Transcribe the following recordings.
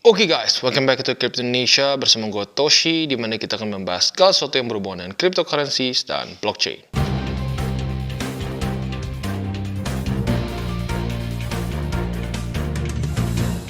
Oke guys, welcome back to Crypto Indonesia bersama gue Toshi, di mana kita akan membahas segala sesuatu yang berhubungan dengan cryptocurrencies dan blockchain.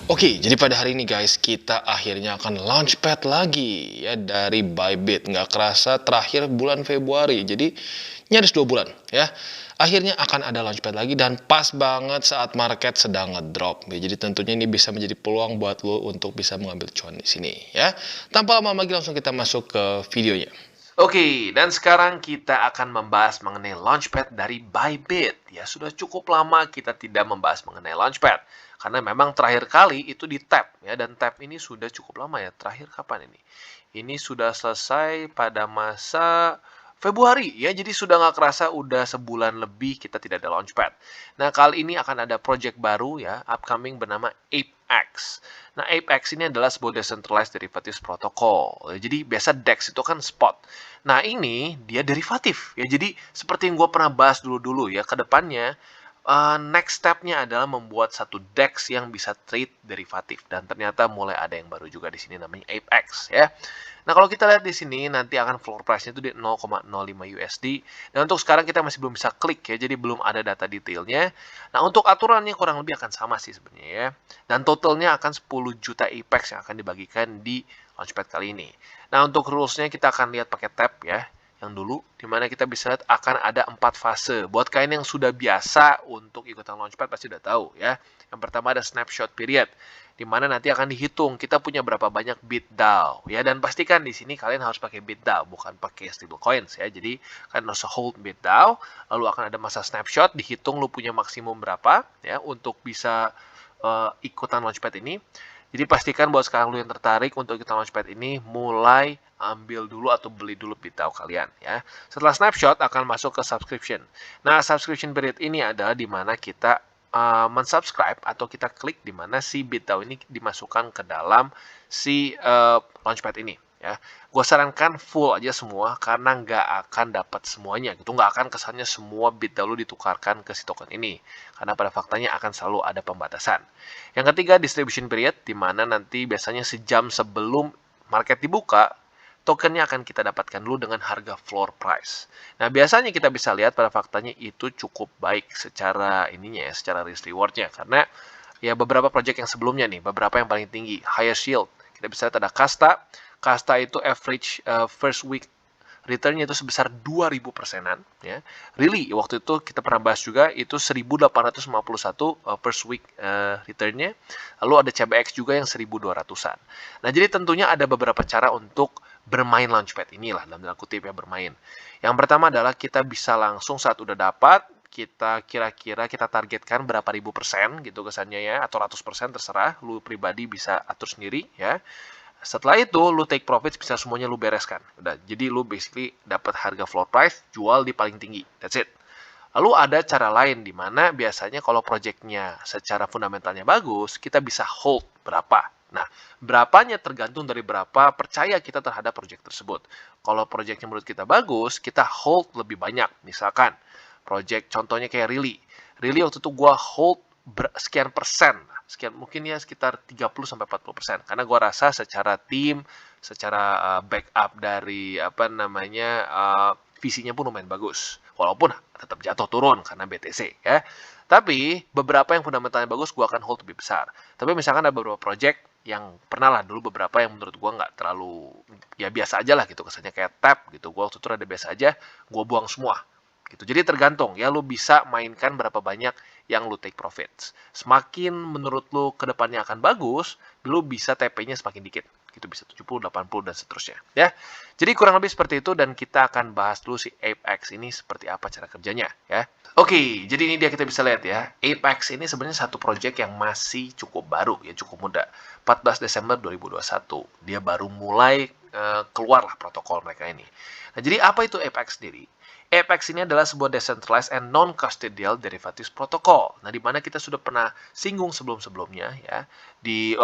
Oke, jadi pada hari ini guys, kita akhirnya akan launchpad lagi ya dari Bybit. Nggak kerasa terakhir bulan Februari, jadi nyaris 2 bulan ya. Akhirnya akan ada launchpad lagi dan pas banget saat market sedang ngedrop. Ya, jadi tentunya ini bisa menjadi peluang buat lo untuk bisa mengambil cuan di sini ya. Tanpa lama lagi langsung kita masuk ke videonya. Oke, dan sekarang kita akan membahas mengenai Launchpad dari Bybit. Ya, sudah cukup lama kita tidak membahas mengenai Launchpad. Karena memang terakhir kali itu di Tap, ya, dan Tap ini sudah cukup lama ya. Terakhir kapan ini? Ini sudah selesai pada masa Februari, ya, jadi sudah nggak kerasa udah sebulan lebih kita tidak ada Launchpad. Nah, kali ini akan ada project baru ya, upcoming bernama ApeX. Nah, ApeX ini adalah sebuah decentralized derivatives protocol. Jadi, biasa DEX itu kan spot. Nah, ini dia derivatif ya. Jadi, seperti yang gue pernah bahas dulu-dulu ya, ke depannya next step-nya adalah membuat satu DEX yang bisa trade derivatif, dan ternyata mulai ada yang baru juga di sini namanya ApeX ya. Nah, kalau kita lihat di sini nanti akan floor price-nya itu di 0,05 USD. Dan untuk sekarang kita masih belum bisa klik ya, jadi belum ada data detailnya. Nah, untuk aturannya kurang lebih akan sama sih sebenarnya ya. Dan totalnya akan 10 juta APEX yang akan dibagikan di Launchpad kali ini. Nah, untuk rules-nya kita akan lihat pakai tab ya, yang dulu, dimana kita bisa lihat akan ada 4 fase. Buat kalian yang sudah biasa untuk ikutan Launchpad pasti udah tahu ya. Yang pertama ada snapshot period, di mana nanti akan dihitung kita punya berapa banyak BitDAO ya, dan pastikan di sini kalian harus pakai BitDAO bukan pakai stablecoins ya. Jadi kalian harus hold BitDAO, lalu akan ada masa snapshot, dihitung lu punya maksimum berapa ya untuk bisa ikutan Launchpad ini. Jadi pastikan buat sekarang lu yang tertarik untuk ikutan Launchpad ini, mulai ambil dulu atau beli dulu BitDAO kalian ya. Setelah snapshot akan masuk ke subscription. Nah, subscription period ini adalah di mana kita mensubscribe atau kita klik di mana si BitDAO ini dimasukkan ke dalam si Launchpad ini ya. Gue sarankan full aja semua karena nggak akan dapat semuanya gitu, nggak akan kesannya semua BitDAO lu ditukarkan ke si token ini, karena pada faktanya akan selalu ada pembatasan. Yang ketiga, distribution period, di mana nanti biasanya sejam sebelum market dibuka, tokennya akan kita dapatkan dulu dengan harga floor price. Nah, biasanya kita bisa lihat pada faktanya itu cukup baik secara ininya ya, secara risk rewardnya, karena ya beberapa project yang sebelumnya nih, beberapa yang paling tinggi, highest yield, kita bisa lihat ada Kasta. Kasta itu average first week returnnya itu sebesar 2000 persenan ya. Really, waktu itu kita pernah bahas juga itu 1851 first week returnnya. Lalu ada CBX juga yang 1200-an. Nah, jadi tentunya ada beberapa cara untuk bermain Launchpad inilah, dalam tanda kutip ya, bermain. Yang pertama adalah kita bisa langsung saat udah dapat, kita kira-kira kita targetkan berapa ribu persen gitu kesannya ya, atau ratus persen terserah, lu pribadi bisa atur sendiri ya. Setelah itu lu take profit, bisa semuanya lu bereskan. Udah, jadi lu basically dapat harga floor price, jual di paling tinggi. That's it. Lalu ada cara lain di mana biasanya kalau projectnya secara fundamentalnya bagus, kita bisa hold berapa. Nah, berapanya tergantung dari berapa percaya kita terhadap project tersebut. Kalau projectnya menurut kita bagus, kita hold lebih banyak. Misalkan, project contohnya kayak Really. Really waktu itu gua hold sekian persen, sekian mungkin ya sekitar 30-40%, karena gue rasa secara tim, secara backup dari apa namanya visinya pun lumayan bagus, walaupun tetap jatuh turun karena BTC ya. Tapi beberapa yang fundamentalnya bagus gue akan hold lebih besar. Tapi misalkan ada beberapa project yang pernah lah dulu, beberapa yang menurut gue nggak terlalu, ya biasa aja lah gitu kesannya, kayak Tap gitu, gue waktu itu ada biasa aja, gue buang semua gitu. Jadi tergantung ya, lu bisa mainkan berapa banyak yang lu take profits. Semakin menurut lu kedepannya akan bagus, lu bisa TP-nya semakin dikit. Gitu, bisa 70, 80 dan seterusnya ya. Jadi kurang lebih seperti itu, dan kita akan bahas dulu si ApeX ini seperti apa cara kerjanya ya. Oke, jadi ini dia, kita bisa lihat ya. ApeX ini sebenarnya satu project yang masih cukup baru ya, cukup muda. 14 Desember 2021 dia baru mulai keluar lah protokol mereka ini. Nah, jadi apa itu ApeX sendiri? ApeX ini adalah sebuah decentralized and non-custodial derivatives protocol. Nah, di mana kita sudah pernah singgung sebelum-sebelumnya ya.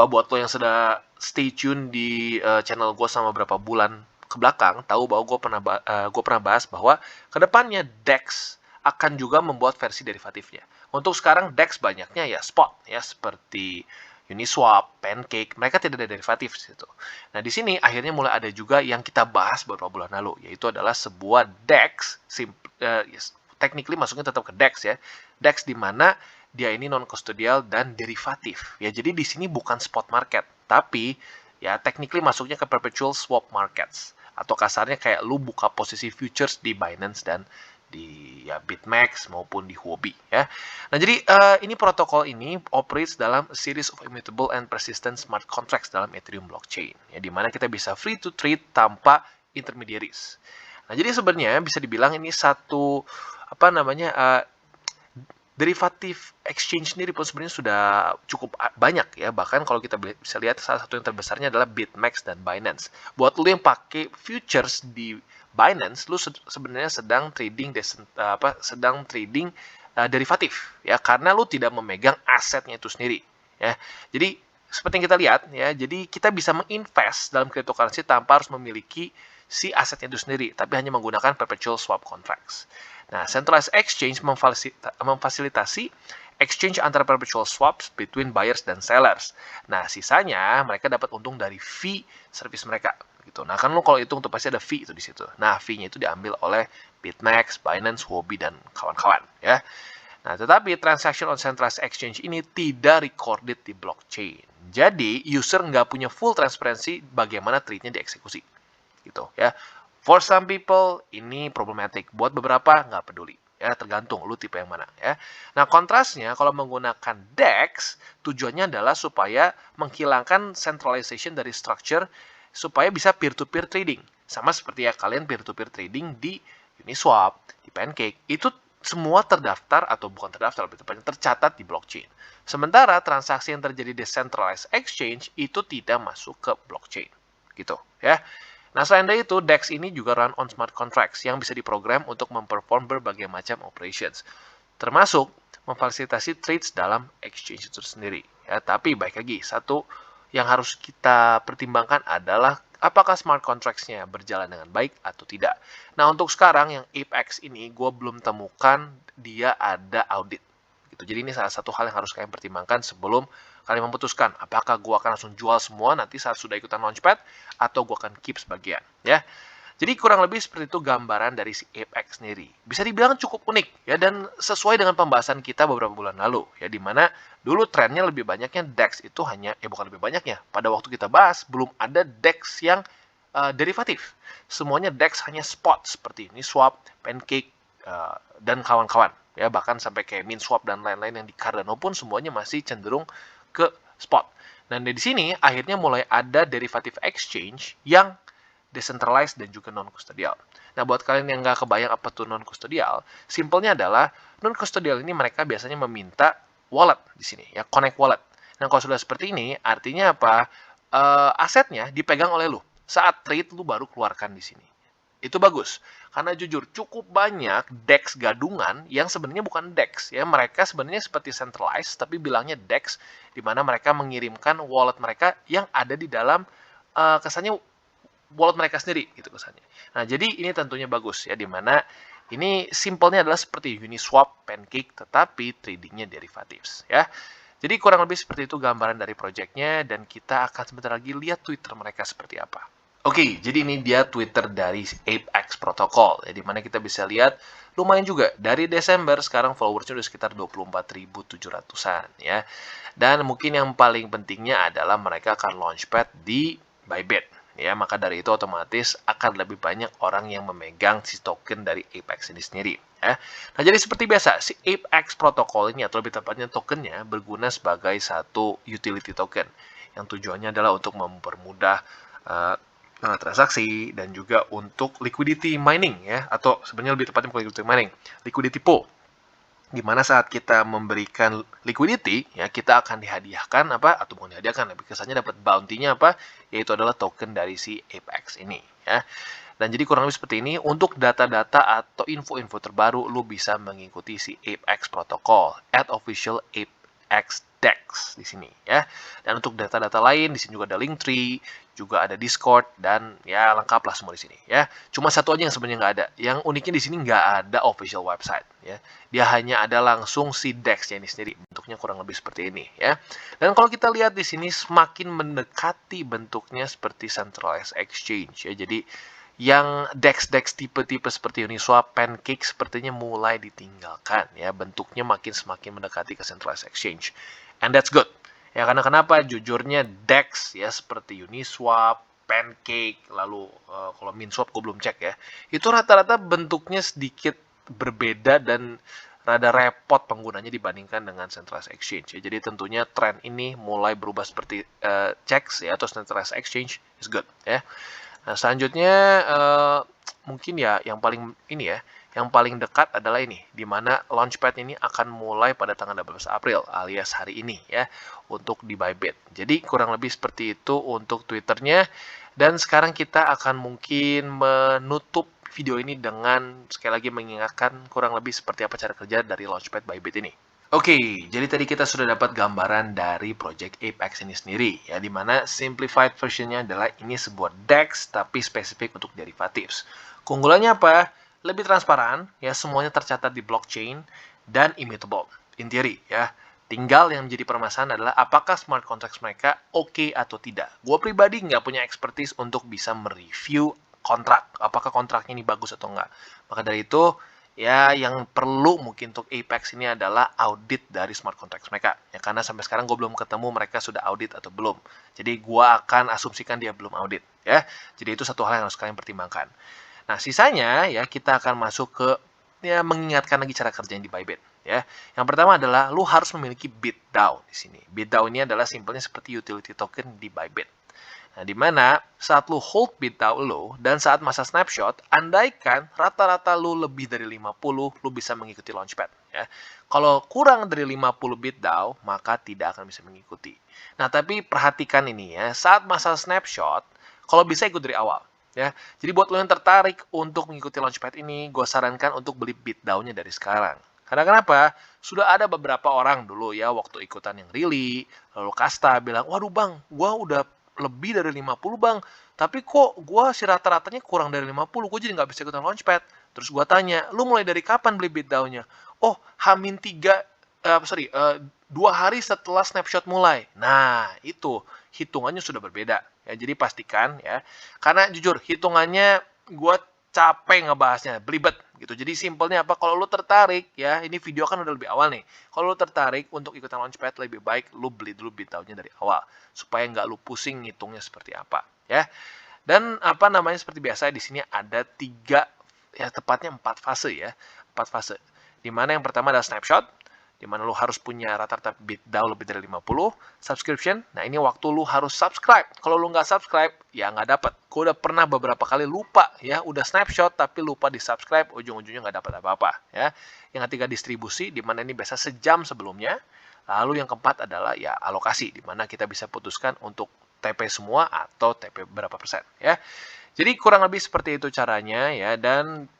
Buat lo yang sudah stay tune di channel gue sama beberapa bulan ke belakang, tahu bahwa gue pernah bahas bahwa kedepannya DEX akan juga membuat versi derivatifnya. Untuk sekarang DEX banyaknya ya spot ya, seperti Uniswap, Pancake, mereka tidak ada derivatif di situ. Nah, di sini akhirnya mulai ada juga yang kita bahas beberapa bulan lalu, yaitu adalah sebuah DEX, technically masuknya tetap ke DEX ya. DEX di mana dia ini non-custodial dan derivatif. Ya, jadi di sini bukan spot market, tapi ya technically masuknya ke perpetual swap markets. Atau kasarnya kayak lu buka posisi futures di Binance dan di ya BitMEX maupun di Huobi ya. Nah, jadi ini protokol ini operates dalam a series of immutable and persistent smart contracts dalam Ethereum blockchain ya, di mana kita bisa free to trade tanpa intermediaries. Nah, jadi sebenarnya bisa dibilang ini satu apa namanya derivatif exchange sendiri pun sebenarnya sudah cukup banyak ya. Bahkan kalau kita bisa lihat salah satu yang terbesarnya adalah BitMEX dan Binance. Buat lu yang pakai futures di Binance, lu sebenarnya sedang trading derivatif ya, karena lu tidak memegang asetnya itu sendiri ya. Jadi seperti yang kita lihat ya, jadi kita bisa menginvest dalam cryptocurrency tanpa harus memiliki si asetnya itu sendiri, tapi hanya menggunakan perpetual swap contracts. Nah, centralized exchange memfasilitasi exchange antara perpetual swaps between buyers dan sellers. Nah, sisanya mereka dapat untung dari fee service mereka gitu. Nah, kan lo kalau hitung tuh pasti ada fee itu di situ. Nah, fee-nya itu diambil oleh BitMEX, Binance, Huobi dan kawan-kawan ya. Nah, tetapi transaction on centralized exchange ini tidak recorded di blockchain. Jadi, user nggak punya full transparency bagaimana trade-nya dieksekusi gitu ya. For some people ini problematic, buat beberapa nggak peduli ya, tergantung lu tipe yang mana ya. Nah, kontrasnya kalau menggunakan DEX tujuannya adalah supaya menghilangkan centralization dari structure supaya bisa peer-to-peer trading. Sama seperti ya kalian peer-to-peer trading di Uniswap, di Pancake, itu semua terdaftar atau bukan terdaftar, lebih tepatnya tercatat di blockchain. Sementara transaksi yang terjadi di decentralized exchange itu tidak masuk ke blockchain gitu ya. Nah, selain dari itu, DEX ini juga run on smart contracts yang bisa diprogram untuk memperform berbagai macam operations, termasuk memfasilitasi trades dalam exchange itu sendiri. Ya, tapi baik lagi, satu yang harus kita pertimbangkan adalah apakah smart contracts-nya berjalan dengan baik atau tidak. Nah, untuk sekarang yang Apex ini, gue belum temukan dia ada audit. Gitu. Jadi ini salah satu hal yang harus kalian pertimbangkan sebelum kalian memutuskan apakah gue akan langsung jual semua nanti saat sudah ikutan launchpad atau gue akan keep sebagian ya. Jadi kurang lebih seperti itu gambaran dari si Apex sendiri. Bisa dibilang cukup unik ya, dan sesuai dengan pembahasan kita beberapa bulan lalu ya, dimana dulu trennya lebih banyaknya DEX itu hanya bukan lebih banyaknya, pada waktu kita bahas belum ada DEX yang derivatif. Semuanya DEX hanya spot seperti ini Swap, Pancake dan kawan-kawan ya, bahkan sampai kayak MinSwap dan lain-lain yang di Cardano pun semuanya masih cenderung ke spot. Dan di sini akhirnya mulai ada derivative exchange yang decentralized dan juga non-custodial. Nah, buat kalian yang nggak kebayang apa tuh non-custodial, simpelnya adalah non-custodial ini mereka biasanya meminta wallet di sini, ya, connect wallet. Nah, kalau sudah seperti ini, artinya apa? Asetnya dipegang oleh lu. Saat trade, lu baru keluarkan di sini. Itu bagus. Karena jujur, cukup banyak DEX gadungan yang sebenarnya bukan DEX. Ya, mereka sebenarnya seperti centralized, tapi bilangnya DEX, di mana mereka mengirimkan wallet mereka yang ada di dalam kesannya wallet mereka sendiri, gitu kesannya. Nah, jadi ini tentunya bagus ya, di mana ini simpelnya adalah seperti Uniswap, Pancake, tetapi tradingnya derivatives ya. Jadi kurang lebih seperti itu gambaran dari projectnya, dan kita akan sebentar lagi lihat Twitter mereka seperti apa. Oke, jadi ini dia Twitter dari Apex Protocol, ya, di mana kita bisa lihat lumayan juga. Dari Desember, sekarang followersnya udah sekitar 24.700-an ya. Dan mungkin yang paling pentingnya adalah mereka akan launchpad di Bybit. Ya, maka dari itu otomatis akan lebih banyak orang yang memegang si token dari Apex ini sendiri. Ya. Nah, jadi seperti biasa, si Apex Protocol ini, atau lebih tepatnya tokennya, berguna sebagai satu utility token. Yang tujuannya adalah untuk mempermudah transaksi dan juga untuk liquidity mining ya, atau sebenarnya lebih tepatnya bukan liquidity mining, liquidity pool, di mana saat kita memberikan liquidity ya, kita akan dihadiahkan apa, atau bukan dihadiahkan, lebih kesannya dapat bounty-nya apa, yaitu adalah token dari si Apex ini ya. Dan jadi kurang lebih seperti ini. Untuk data-data atau info-info terbaru, lu bisa mengikuti si Apex Protocol @official XDEX di sini ya. Dan untuk data-data lain di sini juga ada Linktree, juga ada Discord, dan ya lengkap lah semua di sini ya. Cuma satu aja yang sebenarnya nggak ada. Yang uniknya di sini nggak ada official website ya. Dia hanya ada langsung si DEX-nya ini sendiri. Bentuknya kurang lebih seperti ini ya. Dan kalau kita lihat di sini semakin mendekati bentuknya seperti centralized exchange ya. Jadi yang DEX tipe-tipe seperti Uniswap, Pancake sepertinya mulai ditinggalkan ya, bentuknya semakin mendekati ke centralized exchange, and that's good ya. Karena kenapa? Jujurnya DEX ya seperti Uniswap, Pancake, lalu kalau Minswap gue belum cek ya, itu rata-rata bentuknya sedikit berbeda dan rada repot penggunanya dibandingkan dengan centralized exchange ya. Jadi tentunya tren ini mulai berubah seperti CEX ya atau centralized exchange is good ya. Nah, selanjutnya mungkin ya yang paling ini ya, yang paling dekat adalah ini, di mana Launchpad ini akan mulai pada tanggal 12 April alias hari ini ya untuk di Bybit. Jadi kurang lebih seperti itu untuk Twitternya. Dan sekarang kita akan mungkin menutup video ini dengan sekali lagi mengingatkan kurang lebih seperti apa cara kerja dari Launchpad Bybit ini. Oke, jadi tadi kita sudah dapat gambaran dari Project Apex ini sendiri, ya, di mana simplified versionnya adalah ini sebuah DEX tapi spesifik untuk derivatives. Keunggulannya apa? Lebih transparan, ya, semuanya tercatat di blockchain dan immutable. In theory, ya. Tinggal yang menjadi permasalahan adalah apakah smart contracts mereka oke atau tidak. Gue pribadi nggak punya expertise untuk bisa mereview kontrak, apakah kontraknya ini bagus atau enggak. Maka dari itu, ya, yang perlu mungkin untuk Apex ini adalah audit dari smart contracts mereka. Ya, karena sampai sekarang gue belum ketemu mereka sudah audit atau belum. Jadi gue akan asumsikan dia belum audit. Ya, jadi itu satu hal yang harus kalian pertimbangkan. Nah, sisanya ya kita akan masuk ke ya mengingatkan lagi cara kerjanya di Bybit. Ya, yang pertama adalah lu harus memiliki BitDAO di sini. BitDAO ini adalah simpelnya seperti utility token di Bybit. Nah, di mana saat lu hold BitDAO lu dan saat masa snapshot, andaikan rata-rata lu lebih dari 50, lu bisa mengikuti Launchpad. Ya. Kalau kurang dari 50 BitDAO, maka tidak akan bisa mengikuti. Nah, tapi perhatikan ini ya, saat masa snapshot, kalau bisa ikut dari awal. Ya. Jadi buat lo yang tertarik untuk mengikuti Launchpad ini, gue sarankan untuk beli BitDAO-nya dari sekarang. Karena kenapa? Sudah ada beberapa orang dulu ya, waktu ikutan yang Really, lalu Kasta bilang, waduh bang, gue udah lebih dari 50 bang, tapi kok gue si rata-ratanya kurang dari 50, gue jadi nggak bisa ikutan Launchpad. Terus gue tanya, lu mulai dari kapan beli BitDAO-nya? Oh, Hamin 2 hari setelah snapshot mulai. Nah, itu hitungannya sudah berbeda. Ya, jadi pastikan ya, karena jujur hitungannya gue capek ngebahasnya, belibet gitu. Jadi simpelnya apa? Kalau lu tertarik ya, ini video kan udah lebih awal nih. Kalau lu tertarik untuk ikutan Launchpad, lebih baik lu beli dulu BitDAO-nya dari awal supaya nggak lu pusing ngitungnya seperti apa ya. Dan apa namanya seperti biasa di sini ada 3 ya tepatnya 4 fase ya. 4 fase. Di mana yang pertama adalah snapshot, di mana lu harus punya rata-rata BitDAO lebih dari 50, subscription, nah ini waktu lu harus subscribe. Kalau lu nggak subscribe, ya nggak dapat. Gue udah pernah beberapa kali lupa ya, udah snapshot tapi lupa di subscribe, ujung-ujungnya nggak dapat apa-apa ya. Yang ketiga distribusi, di mana ini biasa sejam sebelumnya. Lalu yang keempat adalah ya alokasi, di mana kita bisa putuskan untuk TP semua atau TP berapa persen ya. Jadi kurang lebih seperti itu caranya ya, dan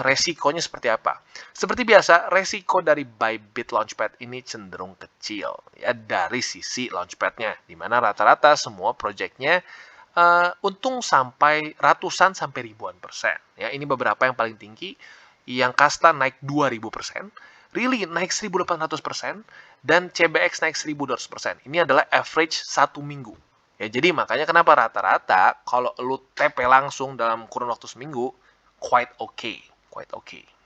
resikonya seperti apa? Seperti biasa, resiko dari Bybit Launchpad ini cenderung kecil ya dari sisi Launchpad-nya, di mana rata-rata semua project-nya untung sampai ratusan sampai ribuan persen. Ya, ini beberapa yang paling tinggi, yang Kasta naik 2000%, Really naik 1800%, dan CBX naik 1200%. Ini adalah average 1 minggu. Ya, jadi makanya kenapa rata-rata kalau lu TP langsung dalam kurun waktu seminggu, quite okay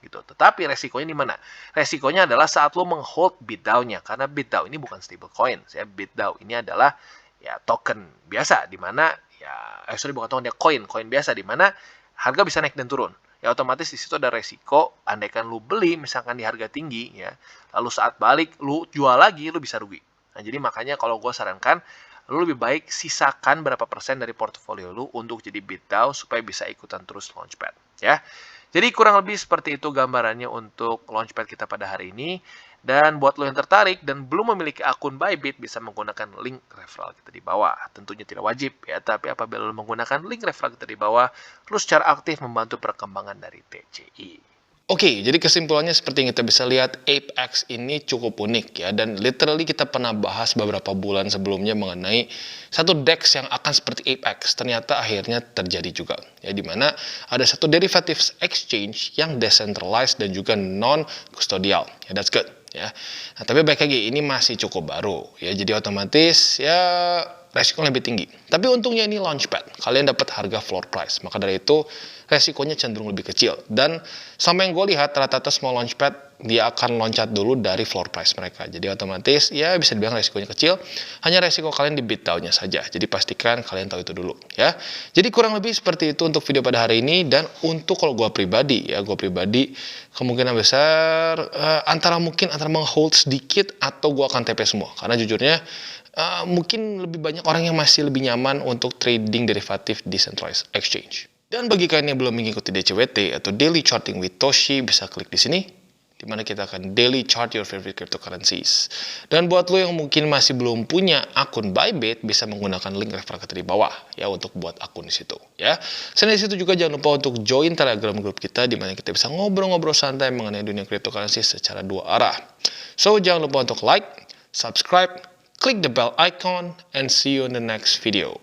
gitu. Tetapi resikonya di mana? Resikonya adalah saat lu menghold BitDAO-nya, karena BitDAO ini bukan stablecoin. Ya, BitDAO ini adalah ya token biasa, di mana ya bukan token, dia koin biasa, di mana harga bisa naik dan turun. Ya otomatis di situ ada resiko, andaikan lu beli misalkan di harga tinggi ya, lalu saat balik lu jual lagi, lu bisa rugi. Nah, jadi makanya kalau gue sarankan lu lebih baik sisakan berapa persen dari portofolio lu untuk jadi BitDAO supaya bisa ikutan terus Launchpad ya. Jadi kurang lebih seperti itu gambarannya untuk Launchpad kita pada hari ini. Dan buat lo yang tertarik dan belum memiliki akun Bybit, bisa menggunakan link referral kita di bawah. Tentunya tidak wajib ya, tapi apabila lo menggunakan link referral kita di bawah, lo secara aktif membantu perkembangan dari TCI. Oke, jadi kesimpulannya seperti yang kita bisa lihat, ApeX ini cukup unik ya, dan literally kita pernah bahas beberapa bulan sebelumnya mengenai satu DEX yang akan seperti ApeX. Ternyata akhirnya terjadi juga, ya, dimana ada satu derivatives exchange yang decentralized dan juga non-custodial. Ya, that's good. Ya, nah, tapi baik lagi, ini masih cukup baru, ya, jadi otomatis ya resiko lebih tinggi. Tapi untungnya ini launchpad, kalian dapat harga floor price, maka dari itu resikonya cenderung lebih kecil. Dan sama yang gue lihat, rata-rata small launchpad dia akan loncat dulu dari floor price mereka. Jadi otomatis ya bisa dibilang resikonya kecil, hanya resiko kalian di bid down-nya saja. Jadi pastikan kalian tahu itu dulu ya. Jadi kurang lebih seperti itu untuk video pada hari ini. Dan untuk kalau gue pribadi ya, gue pribadi kemungkinan besar antara meng-hold sedikit atau gue akan TP semua. Karena jujurnya mungkin lebih banyak orang yang masih lebih nyaman untuk trading derivatif decentralized exchange. Dan bagi kalian yang belum mengikuti DCWT atau Daily Charting with Toshi, bisa klik di sini, di mana kita akan daily chart your favorite cryptocurrencies. Dan buat lo yang mungkin masih belum punya akun Bybit, bisa menggunakan link referral kita di bawah ya untuk buat akun di situ ya. Selain di situ juga jangan lupa untuk join Telegram group kita, di mana kita bisa ngobrol-ngobrol santai mengenai dunia cryptocurrency secara dua arah. So jangan lupa untuk like, subscribe, click the bell icon, and see you in the next video.